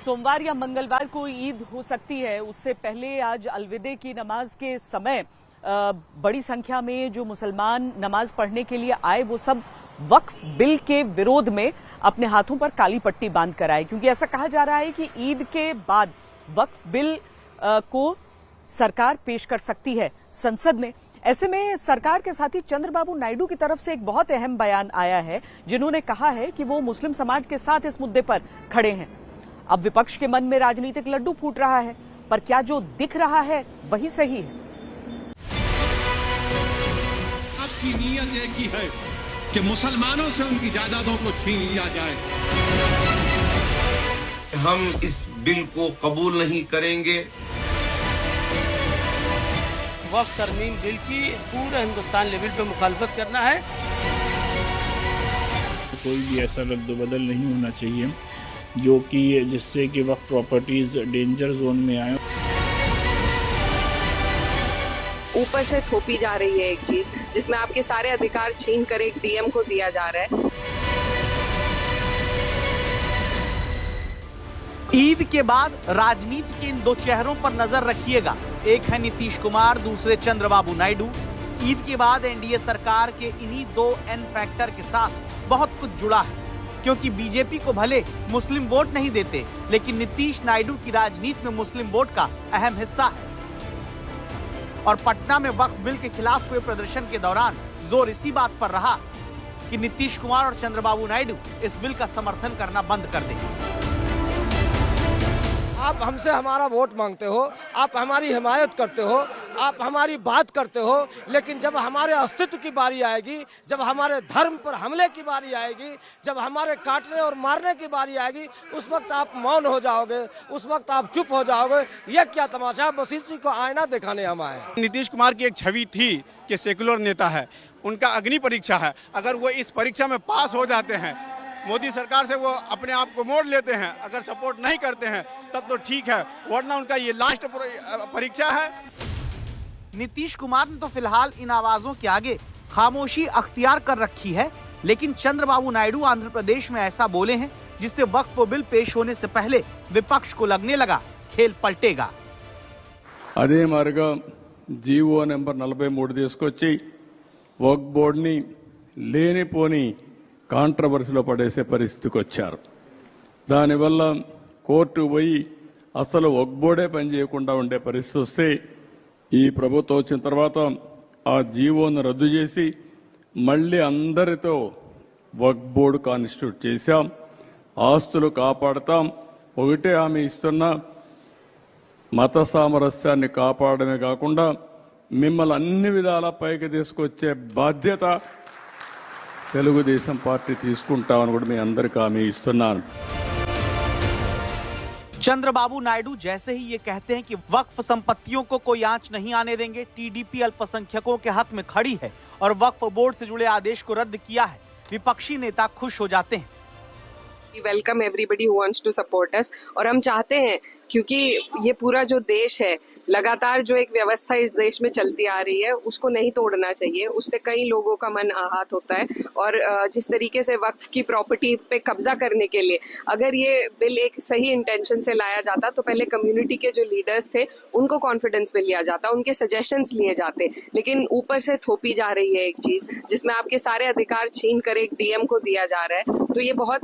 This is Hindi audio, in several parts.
सोमवार या मंगलवार को ईद हो सकती है, उससे पहले आज अलविदे की नमाज के समय बड़ी संख्या में जो मुसलमान नमाज पढ़ने के लिए आए वो सब वक्फ बिल के विरोध में अपने हाथों पर काली पट्टी बांध कर आए, क्योंकि ऐसा कहा जा रहा है कि ईद के बाद वक्फ बिल को सरकार पेश कर सकती है संसद में। ऐसे में सरकार के साथ ही चंद्रबाबू नायडू की तरफ से एक बहुत अहम बयान आया है, जिन्होंने कहा है कि वो मुस्लिम समाज के साथ इस मुद्दे पर खड़े हैं। अब विपक्ष के मन में राजनीतिक लड्डू फूट रहा है, पर क्या जो दिख रहा है वही सही है? आपकी नीयत एक ही है कि मुसलमानों से उनकी जायदादों को छीन लिया जाए। हम इस बिल को कबूल नहीं करेंगे। वक्फ तरमीम बिल की पूरे हिंदुस्तान लेवल पे मुखालफत करना है। कोई भी ऐसा रद्द-बदल नहीं होना चाहिए जो कि जिससे कि वक्फ प्रॉपर्टीज डेंजर जोन में आए। ऊपर से थोपी जा रही है एक चीज जिसमें आपके सारे अधिकार छीन कर एक डीएम को दिया जा रहा है। ईद के बाद राजनीति के इन दो चेहरों पर नजर रखिएगा। एक है नीतीश कुमार, दूसरे चंद्रबाबू नायडू। ईद के बाद एनडीए सरकार के इन्हीं दो एन फैक्टर के साथ बहुत कुछ जुड़ा है, क्योंकि बीजेपी को भले मुस्लिम वोट नहीं देते, लेकिन नीतीश नायडू की राजनीति में मुस्लिम वोट का अहम हिस्सा है। और पटना में वक्फ बिल के खिलाफ हुए प्रदर्शन के दौरान जोर इसी बात पर रहा कि नीतीश कुमार और चंद्रबाबू नायडू इस बिल का समर्थन करना बंद कर दें। आप हमसे हमारा वोट मांगते हो, आप हमारी हिमायत करते हो, आप हमारी बात करते हो, लेकिन जब हमारे अस्तित्व की बारी आएगी, जब हमारे धर्म पर हमले की बारी आएगी, जब हमारे काटने और मारने की बारी आएगी, उस वक्त आप मौन हो जाओगे, उस वक्त आप चुप हो जाओगे। यह क्या तमाशा? बस इसी को आईना दिखाने हम आए। नीतीश कुमार की एक छवि थी कि सेकुलर नेता है, उनका अग्नि परीक्षा है। अगर वो इस परीक्षा में पास हो जाते हैं, मोदी सरकार से वो अपने आप को मोड़ लेते हैं, अगर सपोर्ट नहीं करते हैं तब तो ठीक है, वरना उनका ये लास्ट परीक्षा है। नीतीश कुमार ने तो फिलहाल इन आवाजों के आगे खामोशी अख्तियार कर रखी है, लेकिन चंद्रबाबू नायडू आंध्र प्रदेश में ऐसा बोले हैं जिससे वक्फ बिल पेश होने से पहले विपक्ष को लगने लगा खेल पलटेगा। అదే మారుగా జీవో నెంబర్ 43 తీసుకొచ్చి వక్ఫ్ బోర్డుని లేనిపోని కాంట్రవర్సీలో పడేసే పరిస్థితికి వచ్చారు. దానివల్ల కోర్టు పోయి అసలు వక్ఫ్ బోర్డే పనిచేయకుండా ఉండే పరిస్థితి వస్తే ఈ ప్రభుత్వం వచ్చిన తర్వాత ఆ జీవోను రద్దు చేసి మళ్ళీ అందరితో వక్ఫ్ బోర్డు కాన్స్టిట్యూట్ చేశాం. ఆస్తులు కాపాడతాం. ఒకటే హామీ ఇస్తున్నా, మత సామరస్యాన్ని కాపాడమే కాకుండా మిమ్మల్ని అన్ని విధాల పైకి తీసుకొచ్చే బాధ్యత తెలుగుదేశం పార్టీ తీసుకుంటామని కూడా మీ అందరికీ హామీ ఇస్తున్నాను. चंद्रबाबू नायडू जैसे ही ये कहते हैं कि वक्फ संपत्तियों को कोई आंच नहीं आने देंगे, टीडीपी अल्पसंख्यकों के हक में खड़ी है और वक्फ बोर्ड से जुड़े आदेश को रद्द किया है, विपक्षी नेता खुश हो जाते हैं। Welcome everybody who wants to support us. और हम चाहते हैं, क्योंकि ये पूरा जो देश है, लगातार जो एक व्यवस्था इस देश में चलती आ रही है, उसको नहीं तोड़ना चाहिए। उससे कई लोगों का मन आहत होता है। और जिस तरीके से वक्फ की प्रॉपर्टी पे कब्जा करने के लिए अगर ये बिल एक सही इंटेंशन से लाया जाता, तो पहले कम्युनिटी के जो लीडर्स थे उनको कॉन्फिडेंस में लिया जाता, उनके सजेशंस लिए जाते। लेकिन ऊपर से थोपी जा रही है एक चीज जिसमें आपके सारे अधिकार छीन कर एक डीएम को दिया जा रहा है, तो ये बहुत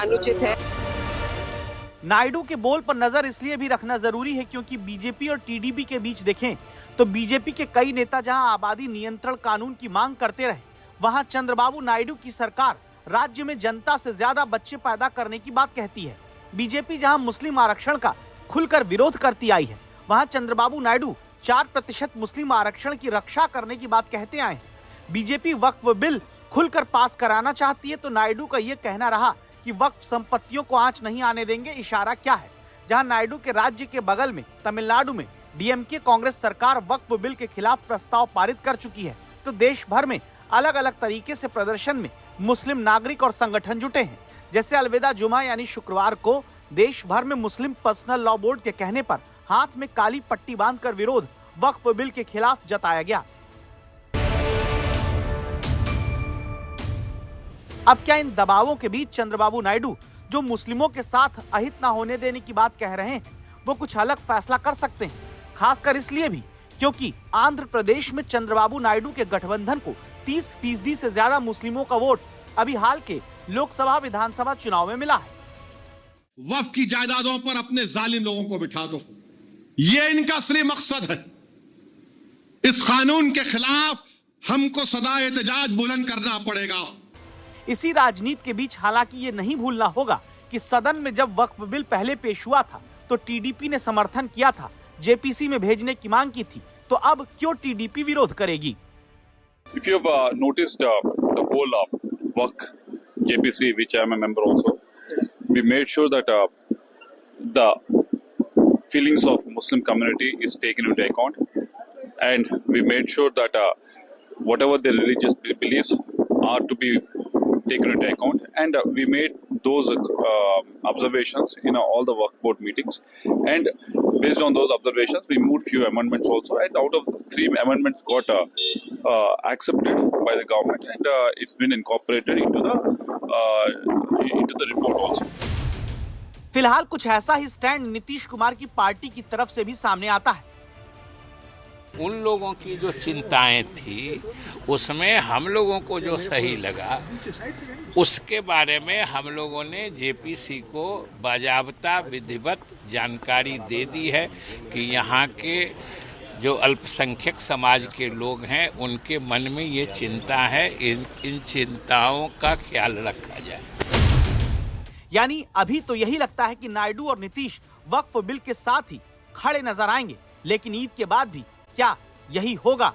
अनुचित है। नायडू के बोल पर नजर इसलिए भी रखना जरूरी है क्योंकि बीजेपी और टीडीपी के बीच देखें तो बीजेपी के कई नेता जहां आबादी नियंत्रण कानून की मांग करते रहे, वहां चंद्रबाबू नायडू की सरकार राज्य में जनता से ज्यादा बच्चे पैदा करने की बात कहती है। बीजेपी जहां मुस्लिम आरक्षण का खुलकर विरोध करती आई है, वहां चंद्रबाबू नायडू 4% मुस्लिम आरक्षण की रक्षा करने की बात कहते आए हैं। बीजेपी वक्फ बिल खुलकर पास कराना चाहती है, तो नायडू का यह कहना रहा कि वक्फ संपत्तियों को आंच नहीं आने देंगे, इशारा क्या है? जहां नायडू के राज्य के बगल में तमिलनाडु में डीएमके कांग्रेस सरकार वक्फ बिल के खिलाफ प्रस्ताव पारित कर चुकी है, तो देश भर में अलग अलग तरीके से प्रदर्शन में मुस्लिम नागरिक और संगठन जुटे हैं। जैसे अलविदा जुमा यानी शुक्रवार को देश भर में मुस्लिम पर्सनल लॉ बोर्ड के कहने पर हाथ में काली पट्टी बांधकर विरोध वक्फ बिल के खिलाफ जताया गया। अब क्या इन दबावों के बीच चंद्रबाबू नायडू जो मुस्लिमों के साथ अहित न होने देने की बात कह रहे हैं वो कुछ अलग फैसला कर सकते हैं, खासकर इसलिए भी क्योंकि आंध्र प्रदेश में चंद्रबाबू नायडू के गठबंधन को 30% से ज्यादा मुस्लिमों का वोट अभी हाल के लोकसभा विधानसभा चुनाव में मिला है। वक्फ की जायदादों पर अपने जालिम लोगों को बिठा दो, ये इनका असली मकसद है। इस कानून के खिलाफ हमको सदा एहतजाज बुलंद करना पड़ेगा। इसी राजनीति के बीच हालांकि ये नहीं भूलना होगा कि सदन में जब वक्फ बिल पहले पेश हुआ था तो टीडीपी ने समर्थन किया था, जेपीसी में भेजने की मांग की थी, तो अब क्यों टीडीपी विरोध करेगी? If you have noticed the whole WACC JPC, which I am a member also, we made sure that the feelings of Muslim community is taken into account, and we made sure that whatever their religious beliefs are to be taken into account, and we made those observations in all the work board meetings, and based on those observations we moved few amendments also, and out of 3 amendments got accepted by the government, and it's been incorporated into the report also. फिलहाल कुछ ऐसा ही स्टैंड नीतीश कुमार की पार्टी की तरफ से भी सामने आता है। उन लोगों की जो चिंताएं थी उसमें हम लोगों को जो सही लगा उसके बारे में हम लोगों ने जेपीसी को बाजाबता विधिवत जानकारी दे दी है कि यहाँ के जो अल्पसंख्यक समाज के लोग हैं उनके मन में ये चिंता है, इन चिंताओं का ख्याल रखा जाए। यानी अभी तो यही लगता है कि नायडू और नीतीश वक्फ बिल के साथ ही खड़े नजर आएंगे, लेकिन ईद के बाद भी क्या यही होगा?